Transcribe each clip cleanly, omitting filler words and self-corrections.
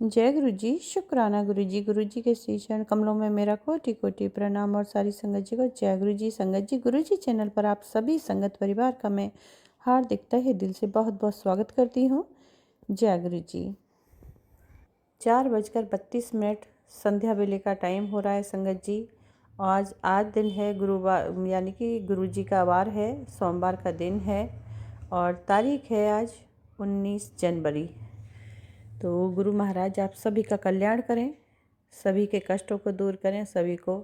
जय गुरु जी। शुक्राना गुरु जी के श्री चरण कमलों में मेरा कोटि कोटि प्रणाम और सारी संगत जी को जय गुरु जी। संगत जी, गुरु जी चैनल पर आप सभी संगत परिवार का मैं हार्दिक तहे दिल से बहुत बहुत स्वागत करती हूँ। जय गुरु जी। 4:32 संध्या वेले का टाइम हो रहा है संगत जी। आज दिन है गुरुवार, यानी कि गुरु जी का वार है, सोमवार का दिन है और तारीख है आज 19 जनवरी। तो गुरु महाराज आप सभी का कल्याण करें, सभी के कष्टों को दूर करें, सभी को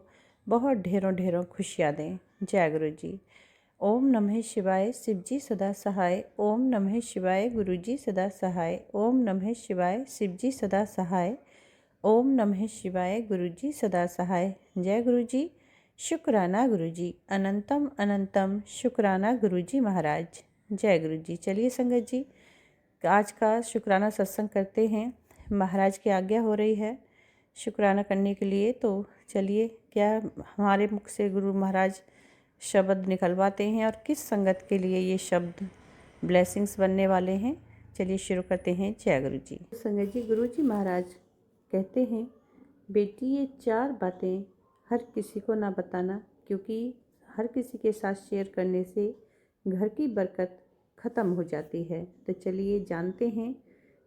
बहुत ढेरों ढेरों खुशियाँ दें। जय गुरु जी। ओम नमः शिवाय, शिव जी सदा सहाय। ओम नमः शिवाय, गुरु जी सदा सहाय। ओम नमः शिवाय, शिव जी सदा सहाय। ओम नमः शिवाय, गुरु जी सदा सहाय। जय गुरु जी। शुक्राना गुरु जी, अनंतम अनंतम शुक्राना गुरु जी महाराज। जय गुरु जी। चलिए संगत जी, आज का शुक्राना सत्संग करते हैं। महाराज की आज्ञा हो रही है शुक्राना करने के लिए, तो चलिए क्या हमारे मुख से गुरु महाराज शब्द निकलवाते हैं और किस संगत के लिए ये शब्द ब्लेसिंग्स बनने वाले हैं। चलिए शुरू करते हैं। जय गुरु जी। संगत जी, गुरु जी महाराज कहते हैं, बेटी ये 4 बातें हर किसी को ना बताना, क्योंकि हर किसी के साथ शेयर करने से घर की बरकत ख़त्म हो जाती है। तो चलिए जानते हैं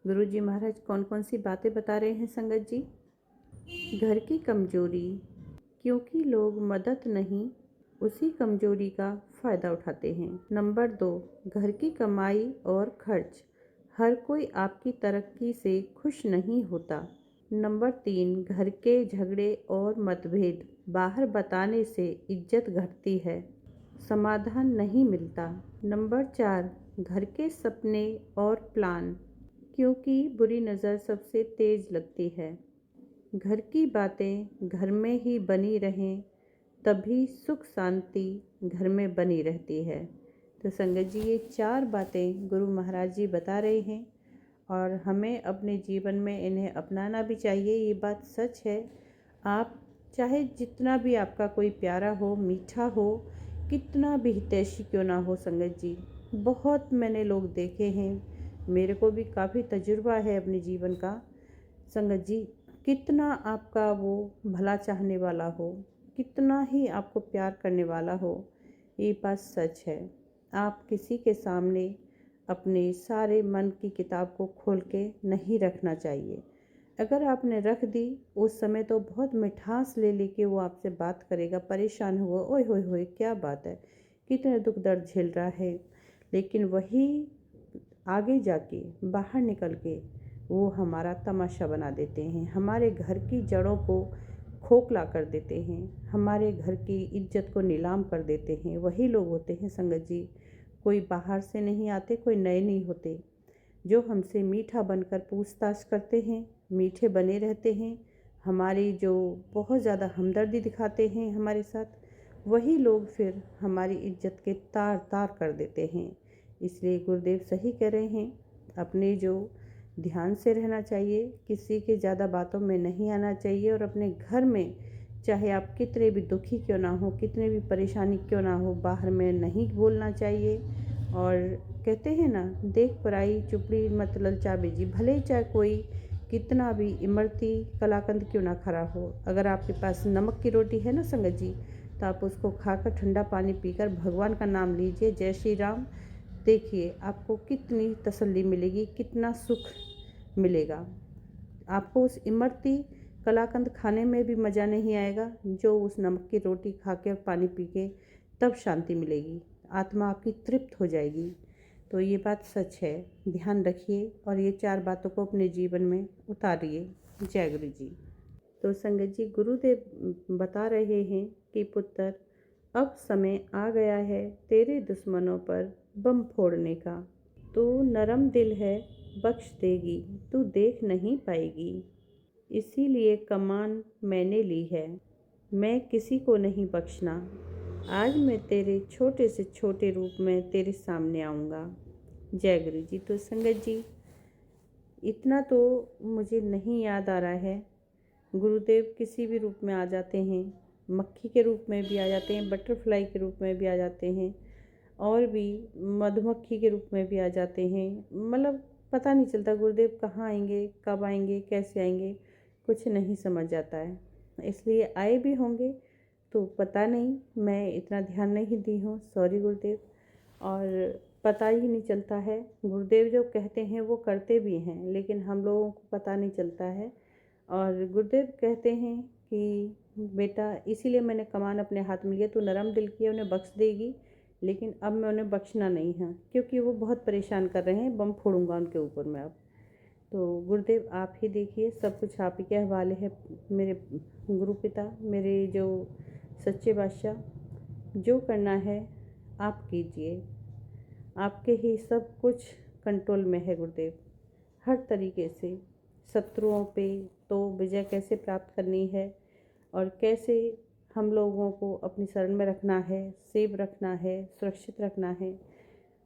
गुरु जी महाराज कौन कौन सी बातें बता रहे हैं संगत जी। घर की कमजोरी, क्योंकि लोग मदद नहीं उसी कमजोरी का फ़ायदा उठाते हैं। नंबर 2, घर की कमाई और खर्च, हर कोई आपकी तरक्की से खुश नहीं होता। नंबर 3, घर के झगड़े और मतभेद बाहर बताने से इज्जत घटती है, समाधान नहीं मिलता। नंबर 4, घर के सपने और प्लान, क्योंकि बुरी नज़र सबसे तेज लगती है। घर की बातें घर में ही बनी रहें, तभी सुख शांति घर में बनी रहती है। तो संगत जी, ये 4 बातें गुरु महाराज जी बता रहे हैं और हमें अपने जीवन में इन्हें अपनाना भी चाहिए। ये बात सच है। आप चाहे जितना भी आपका कोई प्यारा हो, मीठा हो, कितना भी हितैषी क्यों ना हो संगत जी, बहुत मैंने लोग देखे हैं, मेरे को भी काफ़ी तजुर्बा है अपने जीवन का संगत जी। कितना आपका वो भला चाहने वाला हो, कितना ही आपको प्यार करने वाला हो, ये बात सच है। आप किसी के सामने अपने सारे मन की किताब को खोल के नहीं रखना चाहिए। अगर आपने रख दी, उस समय तो बहुत मिठास ले लेके वो आपसे बात करेगा, परेशान हुआ, ओए होए होए क्या बात है, कितने दुख दर्द झेल रहा है। लेकिन वही आगे जाके बाहर निकल के वो हमारा तमाशा बना देते हैं, हमारे घर की जड़ों को खोखला कर देते हैं, हमारे घर की इज्जत को नीलाम कर देते हैं। वही लोग होते हैं संगत जी, कोई बाहर से नहीं आते, कोई नए नहीं होते, जो हमसे मीठा बनकर पूछताछ करते हैं, मीठे बने रहते हैं, हमारी जो बहुत ज़्यादा हमदर्दी दिखाते हैं हमारे साथ, वही लोग फिर हमारी इज्जत के तार तार कर देते हैं। इसलिए गुरुदेव सही कह रहे हैं, अपने जो ध्यान से रहना चाहिए, किसी के ज़्यादा बातों में नहीं आना चाहिए और अपने घर में चाहे आप कितने भी दुखी क्यों ना हो, कितने भी परेशानी क्यों ना हो, बाहर में नहीं बोलना चाहिए। और कहते हैं ना, देख पराई चुपड़ी मत ललचावे जी, भले चाहे कोई कितना भी इमरती कलाकंद क्यों ना खड़ा हो, अगर आपके पास नमक की रोटी है ना संगत जी, तो आप उसको खाकर ठंडा पानी पीकर भगवान का नाम लीजिए, जय श्री राम। देखिए आपको कितनी तसल्ली मिलेगी, कितना सुख मिलेगा। आपको उस इमरती कलाकंद खाने में भी मज़ा नहीं आएगा जो उस नमक की रोटी खा के और पानी पी के तब शांति मिलेगी, आत्मा आपकी तृप्त हो जाएगी। तो ये बात सच है, ध्यान रखिए और ये 4 बातों को अपने जीवन में उतारिए। जय गुरु जी। तो संगत जी, गुरुदेव बता रहे हैं कि पुत्र, अब समय आ गया है तेरे दुश्मनों पर बम फोड़ने का। तू नरम दिल है, बख्श देगी, तू देख नहीं पाएगी, इसीलिए कमान मैंने ली है, मैं किसी को नहीं बख्शना। आज मैं तेरे छोटे से छोटे रूप में तेरे सामने आऊँगा। जय गुरु जी। तो संगत जी, इतना तो मुझे नहीं याद आ रहा है, गुरुदेव किसी भी रूप में आ जाते हैं, मक्खी के रूप में भी आ जाते हैं, बटरफ्लाई के रूप में भी आ जाते हैं, और भी मधुमक्खी के रूप में भी आ जाते हैं, मतलब पता नहीं चलता गुरुदेव कहाँ आएंगे, कब आएंगे, कैसे आएंगे, कुछ नहीं समझ आता है। इसलिए आए भी होंगे तो पता नहीं, मैं इतना ध्यान नहीं दी हूँ, सॉरी गुरुदेव। और पता ही नहीं चलता है, गुरुदेव जो कहते हैं वो करते भी हैं, लेकिन हम लोगों को पता नहीं चलता है। और गुरुदेव कहते हैं कि बेटा, इसीलिए मैंने कमान अपने हाथ में लिया, तू नरम दिल की है, उन्हें बख्श देगी, लेकिन अब मैं उन्हें बख्शना नहीं है, क्योंकि वो बहुत परेशान कर रहे हैं, बम फोड़ूंगा उनके ऊपर मैं अब। तो गुरुदेव आप ही देखिए, सब कुछ आप ही के हवाले है। मेरे गुरु पिता, मेरे जो सच्चे बादशाह, जो करना है आप कीजिए, आपके ही सब कुछ कंट्रोल में है गुरुदेव। हर तरीके से शत्रुओं पे तो विजय कैसे प्राप्त करनी है, और कैसे हम लोगों को अपनी शरण में रखना है, सेव रखना है, सुरक्षित रखना है,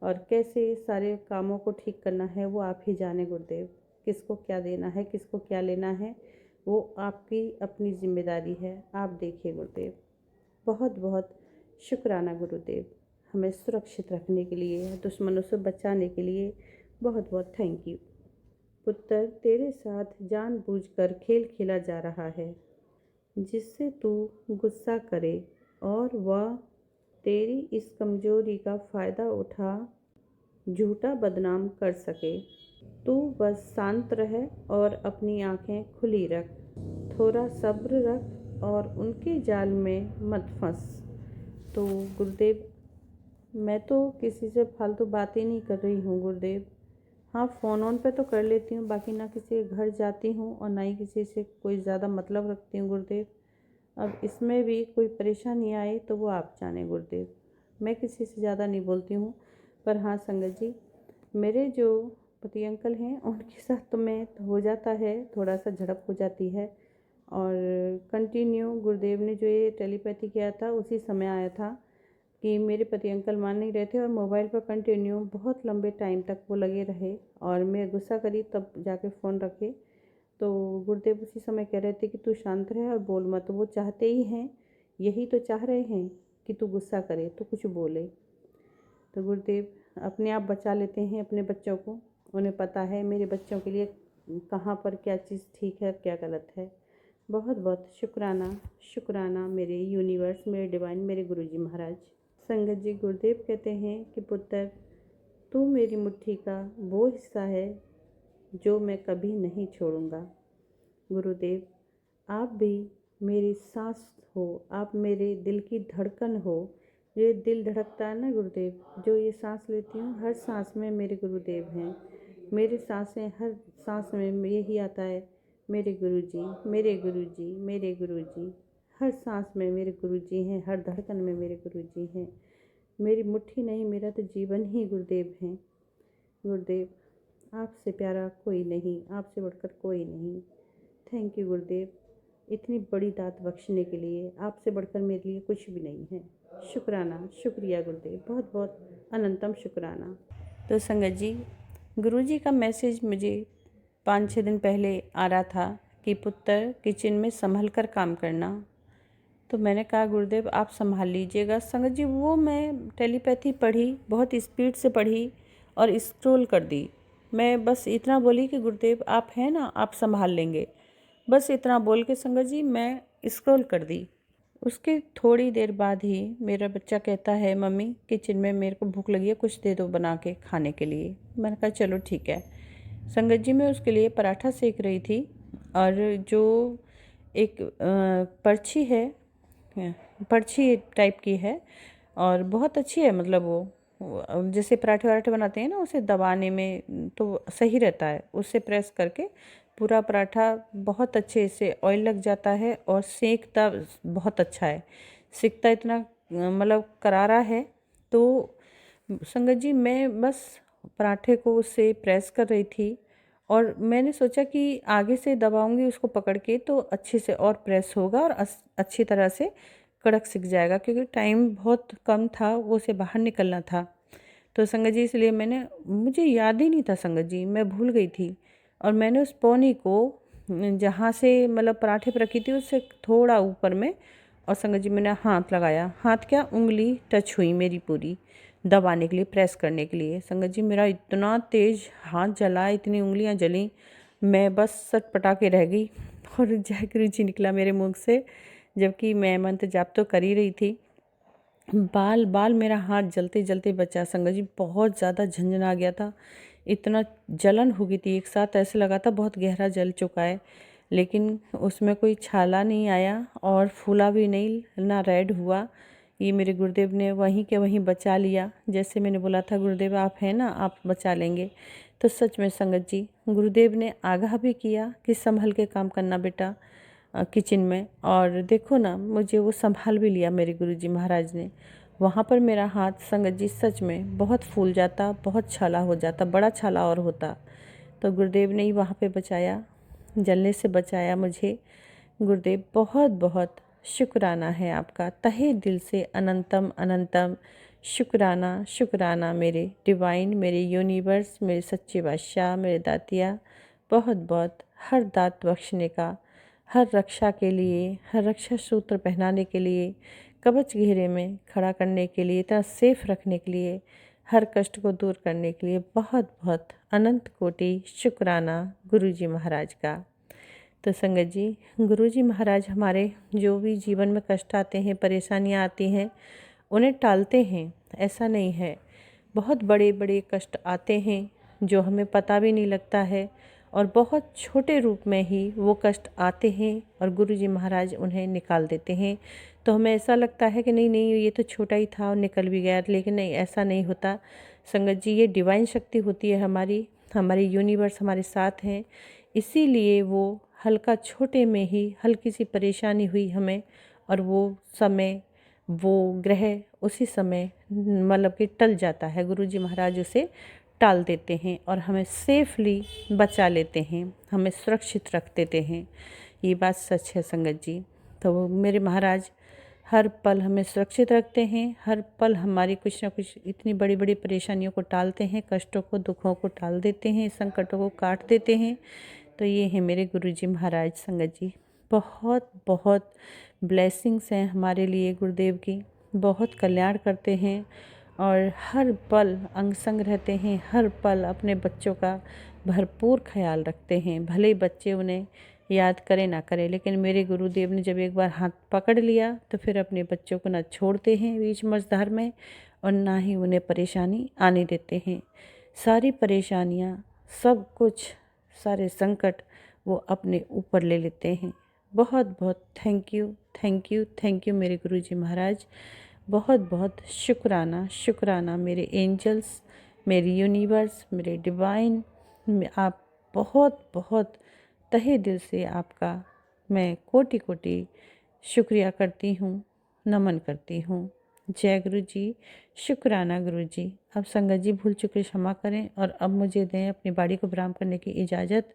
और कैसे सारे कामों को ठीक करना है, वो आप ही जाने गुरुदेव। किसको क्या देना है, किसको क्या लेना है, वो आपकी अपनी जिम्मेदारी है, आप देखिए गुरुदेव। बहुत बहुत शुक्राना गुरुदेव, हमें सुरक्षित रखने के लिए, दुश्मनों से बचाने के लिए बहुत बहुत थैंक यू। पुत्र, तेरे साथ जानबूझकर खेल खेला जा रहा है, जिससे तू गुस्सा करे और वह तेरी इस कमजोरी का फ़ायदा उठा झूठा बदनाम कर सके। तू बस शांत रह और अपनी आंखें खुली रख, थोड़ा सब्र रख और उनके जाल में मत फंस। तो गुरुदेव, मैं तो किसी से फालतू बातें नहीं कर रही हूँ गुरुदेव। हाँ, फ़ोन ऑन पे तो कर लेती हूँ, बाकी ना किसी के घर जाती हूँ और ना ही किसी से कोई ज़्यादा मतलब रखती हूँ गुरुदेव। अब इसमें भी कोई परेशानी आए तो वो आप जाने गुरुदेव, मैं किसी से ज़्यादा नहीं बोलती हूँ। पर हाँ संगत जी, मेरे जो पति अंकल हैं उनके साथ तो मैं हो जाता है, थोड़ा सा झड़प हो जाती है। और कंटिन्यू गुरुदेव ने जो ये टेलीपैथी किया था उसी समय आया था कि मेरे पति अंकल मान नहीं रहे थे, और मोबाइल पर कंटिन्यू बहुत लंबे टाइम तक वो लगे रहे, और मैं गुस्सा करी तब जाके फ़ोन रखे। तो गुरुदेव उसी समय कह रहे थे कि तू शांत रहे और बोल मत। वो चाहते ही हैं, यही तो चाह रहे हैं कि तू गुस्सा करे तो कुछ बोले। तो गुरुदेव अपने आप बचा लेते हैं अपने बच्चों को, उन्हें पता है मेरे बच्चों के लिए कहाँ पर क्या चीज़ ठीक है, क्या गलत है। बहुत बहुत शुक्राना, शुक्राना मेरे यूनिवर्स, मेरे डिवाइन, मेरे गुरुजी महाराज। संगत जी, गुरुदेव कहते हैं कि पुत्र, तू मेरी मुट्ठी का वो हिस्सा है जो मैं कभी नहीं छोड़ूंगा। गुरुदेव, आप भी मेरी सांस हो, आप मेरे दिल की धड़कन हो। ये दिल धड़कता है ना गुरुदेव, जो ये सांस लेती हूँ, हर सांस में मेरे गुरुदेव हैं। मेरी सांसें, हर सांस में यही आता है, मेरे गुरुजी, मेरे गुरुजी, मेरे गुरुजी। हर सांस में मेरे गुरुजी हैं, हर धड़कन में मेरे गुरुजी हैं। मेरी मुट्ठी नहीं, मेरा तो जीवन ही गुरुदेव हैं। गुरुदेव, आपसे प्यारा कोई नहीं, आपसे बढ़कर कोई नहीं। थैंक यू गुरुदेव, इतनी बड़ी दात बख्शने के लिए। आपसे बढ़कर मेरे लिए कुछ भी नहीं है। शुक्राना, शुक्रिया गुरुदेव, बहुत बहुत अनंतम शुक्राना। तो संगत जी, गुरुजी का मैसेज मुझे 5-6 दिन पहले आ रहा था कि पुत्र, किचन में संभल कर काम करना। तो मैंने कहा गुरुदेव आप संभाल लीजिएगा। संगत जी, वो मैं टेलीपैथी पढ़ी, बहुत स्पीड से पढ़ी और स्क्रॉल कर दी। मैं बस इतना बोली कि गुरुदेव आप हैं ना, आप संभाल लेंगे, बस इतना बोल के संगत जी मैं स्क्रॉल कर दी। उसके थोड़ी देर बाद ही मेरा बच्चा कहता है, मम्मी किचन में मेरे को भूख लगी है, कुछ दे दो बना के खाने के लिए। मैंने कहा चलो ठीक है। संगत जी, मैं उसके लिए पराठा सेक रही थी, और जो एक पर्ची है, पर्ची टाइप की है, और बहुत अच्छी है, मतलब वो जैसे पराठे वराठे बनाते हैं ना, उसे दबाने में तो सही रहता है। उससे प्रेस करके पूरा पराठा बहुत अच्छे से ऑयल लग जाता है, और सेकता बहुत अच्छा है, सेकता इतना मतलब करारा है। तो संगत जी, मैं बस पराठे को उससे प्रेस कर रही थी, और मैंने सोचा कि आगे से दबाऊंगी उसको पकड़ के तो अच्छे से और प्रेस होगा और अच्छी तरह से कड़क सिक जाएगा, क्योंकि टाइम बहुत कम था, वो उसे बाहर निकलना था। तो संगत जी, इसलिए मुझे याद ही नहीं था संगत जी, मैं भूल गई थी। और मैंने उस पौनी को जहाँ से मतलब पराठे पर रखी थी उससे थोड़ा ऊपर में, और संगत जी मैंने हाथ लगाया, हाथ क्या, उंगली टच हुई मेरी पूरी, दबाने के लिए, प्रेस करने के लिए। संगत जी मेरा इतना तेज़ हाथ जला, इतनी उंगलियां जली, मैं बस सटपटा के रह गई और जय गुरु जी निकला मेरे मुख से, जबकि मैं मंत्र जाप तो कर ही रही थी। बाल बाल मेरा हाथ जलते जलते बचा संगत जी, बहुत ज़्यादा झंझना गया था, इतना जलन हो गई थी एक साथ, ऐसे लगा था बहुत गहरा जल चुका है, लेकिन उसमें कोई छाला नहीं आया और फूला भी नहीं, ना रेड हुआ। ये मेरे गुरुदेव ने वहीं के वहीं बचा लिया। जैसे मैंने बोला था गुरुदेव आप हैं ना, आप बचा लेंगे, तो सच में संगत जी गुरुदेव ने आगाह भी किया कि संभल के काम करना बेटा किचन में। और देखो ना, मुझे वो संभाल भी लिया मेरे गुरुजी महाराज ने। वहाँ पर मेरा हाथ संगत जी सच में बहुत फूल जाता, बहुत छाला हो जाता, बड़ा छाला और होता, तो गुरुदेव ने ही वहाँ पे बचाया, जलने से बचाया मुझे। गुरुदेव बहुत बहुत शुक्राना है आपका, तहे दिल से अनंतम अनंतम शुक्राना शुक्राना मेरे डिवाइन, मेरे यूनिवर्स, मेरे सच्चे बादशाह, मेरे दातिया, बहुत बहुत हर दात बख्शने का, हर रक्षा के लिए, हर रक्षा सूत्र पहनाने के लिए, कवच घेरे में खड़ा करने के लिए, इतना सेफ रखने के लिए, हर कष्ट को दूर करने के लिए बहुत बहुत अनंत कोटि शुक्राना गुरुजी महाराज का। तो संगत जी गुरुजी महाराज हमारे जो भी जीवन में कष्ट आते हैं, परेशानियां आती हैं, उन्हें टालते हैं, ऐसा नहीं है। बहुत बड़े बड़े कष्ट आते हैं जो हमें पता भी नहीं लगता है, और बहुत छोटे रूप में ही वो कष्ट आते हैं और गुरुजी महाराज उन्हें निकाल देते हैं। तो हमें ऐसा लगता है कि नहीं नहीं ये तो छोटा ही था और निकल भी गया, लेकिन नहीं, ऐसा नहीं होता संगत जी। ये डिवाइन शक्ति होती है हमारी, हमारे यूनिवर्स हमारे साथ हैं, इसीलिए वो हल्का छोटे में ही हल्की सी परेशानी हुई हमें, और वो समय, वो ग्रह उसी समय मतलब कि टल जाता है, गुरुजी महाराज उसे टाल देते हैं और हमें सेफली बचा लेते हैं, हमें सुरक्षित रख देते हैं। ये बात सच है संगत जी। तो मेरे महाराज हर पल हमें सुरक्षित रखते हैं, हर पल हमारी कुछ ना कुछ इतनी बड़ी बड़ी परेशानियों को टालते हैं, कष्टों को, दुखों को टाल देते हैं, संकटों को काट देते हैं। तो ये है मेरे गुरुजी महाराज संगत जी। बहुत बहुत ब्लेसिंग्स हैं हमारे लिए गुरुदेव की, बहुत कल्याण करते हैं और हर पल अंग संग रहते हैं, हर पल अपने बच्चों का भरपूर ख्याल रखते हैं। भले ही बच्चे उन्हें याद करें ना करें, लेकिन मेरे गुरुदेव ने जब एक बार हाथ पकड़ लिया तो फिर अपने बच्चों को ना छोड़ते हैं बीच मझधार में, और ना ही उन्हें परेशानी आने देते हैं। सारी परेशानियाँ, सब कुछ, सारे संकट वो अपने ऊपर ले लेते हैं। बहुत बहुत thank you thank you thank you मेरे गुरुजी महाराज। बहुत बहुत शुक्राना शुक्राना मेरे एंजल्स, मेरे यूनिवर्स, मेरे डिवाइन, आप बहुत बहुत तहे दिल से आपका मैं कोटि कोटि शुक्रिया करती हूँ, नमन करती हूँ। जय गुरु जी, शुक्राना गुरु जी। अब संगत जी भूल चुके क्षमा करें, और अब मुझे दें अपनी बाड़ी को विराम करने की इजाज़त।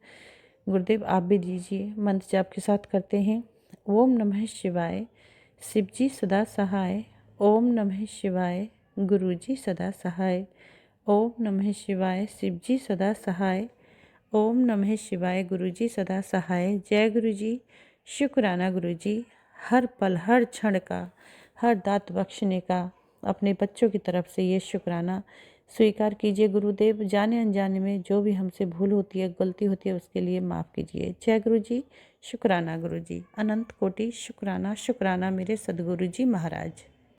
गुरुदेव आप भी दीजिए। मंत्र जाप के साथ करते हैं। ओम नमः शिवाय, शिव जी सदा सहाय। ओम नमः शिवाय, गुरु जी सदा सहाय। ओम नमः शिवाय, शिव जी सदा सहाय। ओम नमः शिवाय, गुरु जी सदा सहाय। जय गुरु जी, शुक्राना गुरु जी। हर पल हर क्षण का, हर दात बख्शने का अपने बच्चों की तरफ से ये शुक्राना स्वीकार कीजिए गुरुदेव। जाने अनजाने में जो भी हमसे भूल होती है, गलती होती है, उसके लिए माफ़ कीजिए। जय गुरु जी, शुक्राना गुरु जी। अनंत कोटि शुक्राना शुक्राना मेरे सदगुरु जी महाराज।